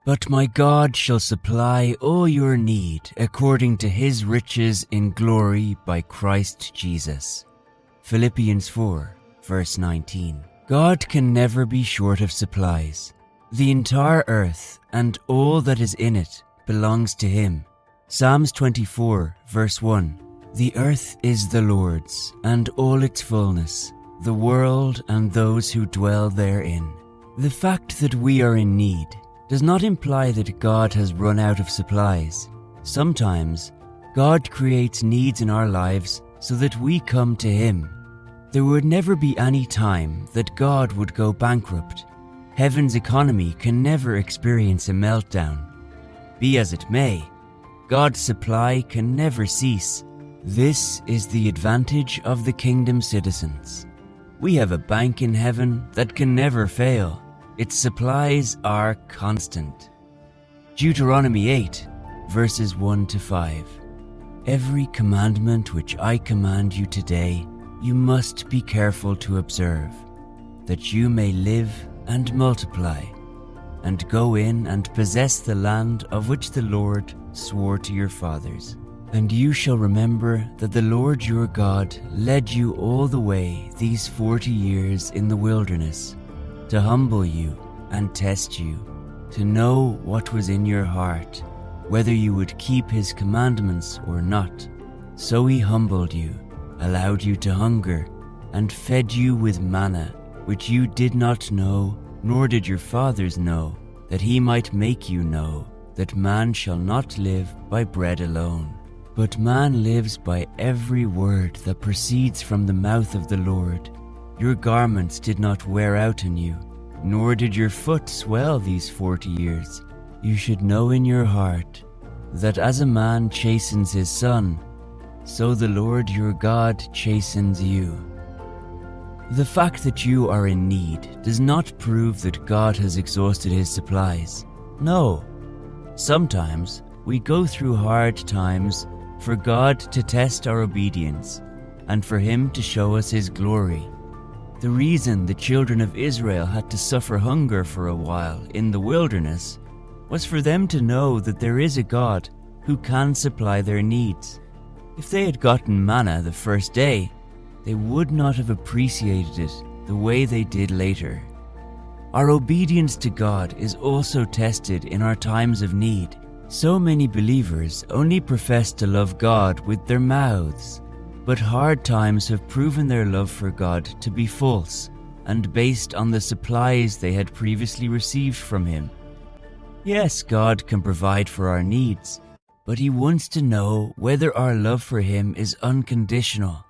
But my God shall supply all your need according to his riches in glory by Christ Jesus. Philippians 4, verse 19. God can never be short of supplies. The entire earth and all that is in it belongs to him. Psalms 24, verse 1. The earth is the Lord's, and all its fullness, the world and those who dwell therein. The fact that we are in need does not imply that God has run out of supplies. Sometimes, God creates needs in our lives so that we come to him. There would never be any time that God would go bankrupt. Heaven's economy can never experience a meltdown. Be as it may, God's supply can never cease. This is the advantage of the kingdom citizens. We have a bank in heaven that can never fail. Its supplies are constant. Deuteronomy 8, verses 1 to 5. Every commandment which I command you today, you must be careful to observe, that you may live and multiply, and go in and possess the land of which the Lord swore to your fathers. And you shall remember that the Lord your God led you all the way these 40 years in the wilderness, to humble you and test you, to know what was in your heart, whether you would keep his commandments or not. So he humbled you, allowed you to hunger, and fed you with manna, which you did not know, nor did your fathers know, that he might make you know that man shall not live by bread alone, but man lives by every word that proceeds from the mouth of the Lord. Your garments did not wear out in you, nor did your foot swell these 40 years. You should know in your heart that as a man chastens his son, so the Lord your God chastens you. The fact that you are in need does not prove that God has exhausted his supplies. No. Sometimes we go through hard times for God to test our obedience and for him to show us his glory. The reason the children of Israel had to suffer hunger for a while in the wilderness was for them to know that there is a God who can supply their needs. If they had gotten manna the first day, they would not have appreciated it the way they did later. Our obedience to God is also tested in our times of need. So many believers only profess to love God with their mouths, but hard times have proven their love for God to be false and based on the supplies they had previously received from him. Yes, God can provide for our needs, but he wants to know whether our love for him is unconditional.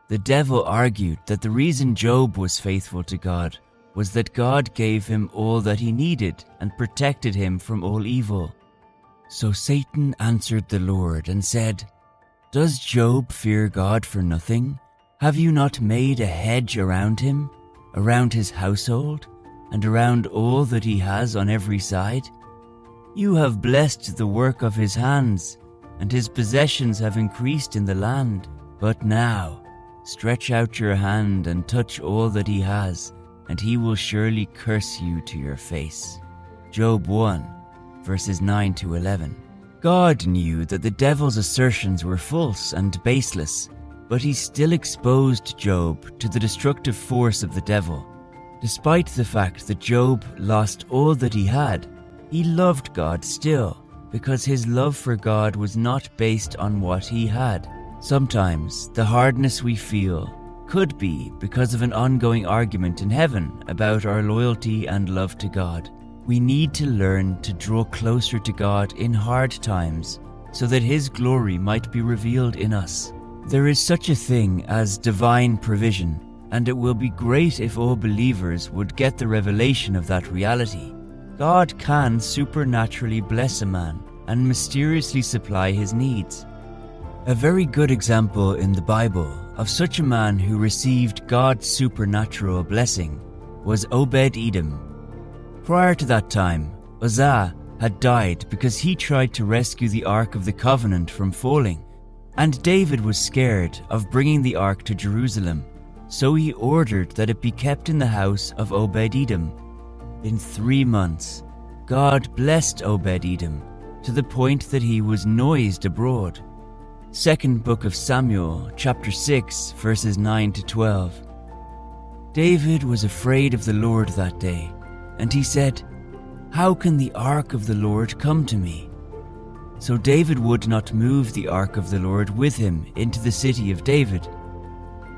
The devil argued that the reason Job was faithful to God was that God gave him all that he needed and protected him from all evil. So Satan answered the Lord and said, "Does Job fear God for nothing? Have you not made a hedge around him, around his household, and around all that he has on every side? You have blessed the work of his hands, and his possessions have increased in the land. But now, stretch out your hand and touch all that he has, and he will surely curse you to your face." Job 1, verses 9 to 11. God knew that the devil's assertions were false and baseless, but he still exposed Job to the destructive force of the devil. Despite the fact that Job lost all that he had, he loved God still, because his love for God was not based on what he had. Sometimes the hardness we feel could be because of an ongoing argument in heaven about our loyalty and love to God. We need to learn to draw closer to God in hard times so that his glory might be revealed in us. There is such a thing as divine provision, and it will be great if all believers would get the revelation of that reality. God can supernaturally bless a man and mysteriously supply his needs. A very good example in the Bible of such a man who received God's supernatural blessing was Obed-Edom. Prior to that time, Uzzah had died because he tried to rescue the Ark of the Covenant from falling, and David was scared of bringing the Ark to Jerusalem, so he ordered that it be kept in the house of Obed-Edom. In 3 months, God blessed Obed-Edom to the point that he was noised abroad. Second Book of Samuel, chapter 6, verses 9 to 12. David was afraid of the Lord that day, and he said, "How can the ark of the Lord come to me?" So David would not move the ark of the Lord with him into the city of David.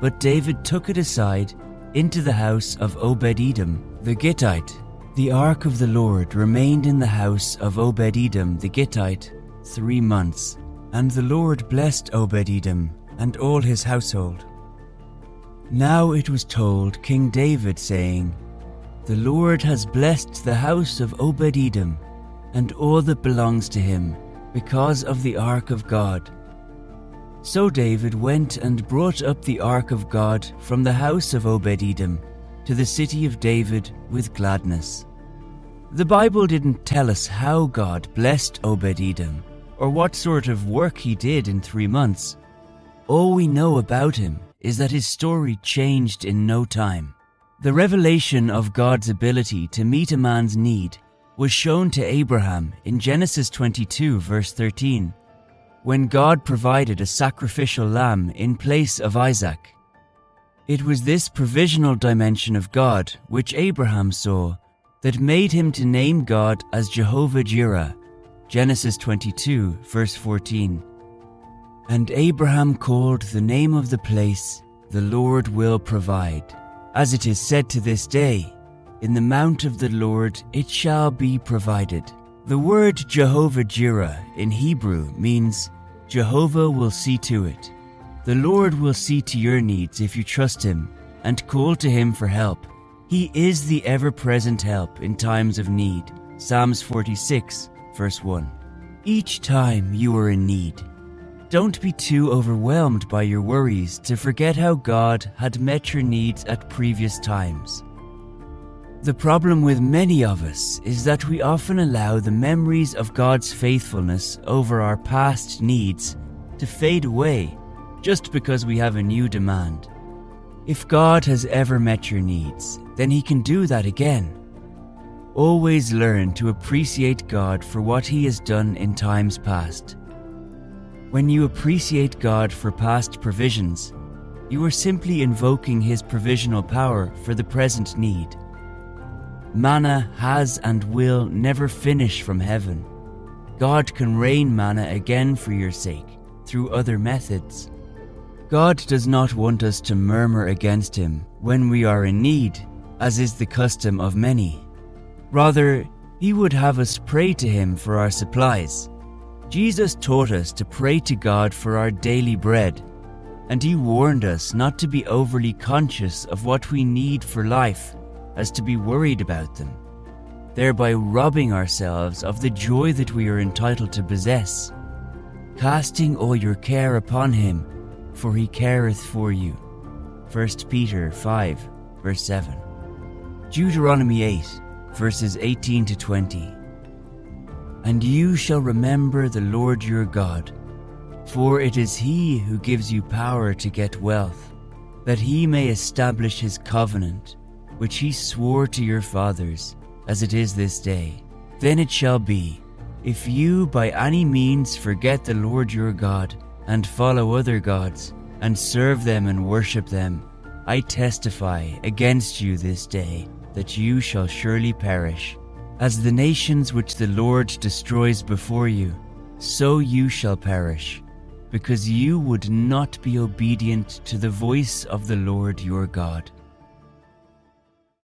But David took it aside into the house of Obed-Edom the Gittite. The ark of the Lord remained in the house of Obed-Edom the Gittite 3 months, and the Lord blessed Obed-Edom and all his household. Now it was told King David, saying, "The Lord has blessed the house of Obed-Edom and all that belongs to him, because of the ark of God." So David went and brought up the ark of God from the house of Obed-Edom to the city of David with gladness. The Bible didn't tell us how God blessed Obed-Edom or what sort of work he did in 3 months. All we know about him is that his story changed in no time. The revelation of God's ability to meet a man's need was shown to Abraham in Genesis 22, verse 13, when God provided a sacrificial lamb in place of Isaac. It was this provisional dimension of God which Abraham saw that made him to name God as Jehovah-Jireh, Genesis 22, verse 14. And Abraham called the name of the place, "The Lord will provide." As it is said to this day, "In the mount of the Lord it shall be provided." The word Jehovah-Jireh in Hebrew means Jehovah will see to it. The Lord will see to your needs if you trust him and call to him for help. He is the ever-present help in times of need. Psalms 46, verse 1. Each time you are in need, don't be too overwhelmed by your worries to forget how God had met your needs at previous times. The problem with many of us is that we often allow the memories of God's faithfulness over our past needs to fade away just because we have a new demand. If God has ever met your needs, then he can do that again. Always learn to appreciate God for what he has done in times past. When you appreciate God for past provisions, you are simply invoking his provisional power for the present need. Manna has and will never finish from heaven. God can rain manna again for your sake through other methods. God does not want us to murmur against him when we are in need, as is the custom of many. Rather, he would have us pray to him for our supplies. Jesus taught us to pray to God for our daily bread, and he warned us not to be overly conscious of what we need for life, as to be worried about them, thereby robbing ourselves of the joy that we are entitled to possess. Casting all your care upon him, for he careth for you. 1 Peter 5, verse 7. Deuteronomy 8, verses 18 to 20. And you shall remember the Lord your God, for it is he who gives you power to get wealth, that he may establish his covenant, which he swore to your fathers, as it is this day. Then it shall be, if you by any means forget the Lord your God, and follow other gods, and serve them and worship them, I testify against you this day that you shall surely perish. As the nations which the Lord destroys before you, so you shall perish, because you would not be obedient to the voice of the Lord your God.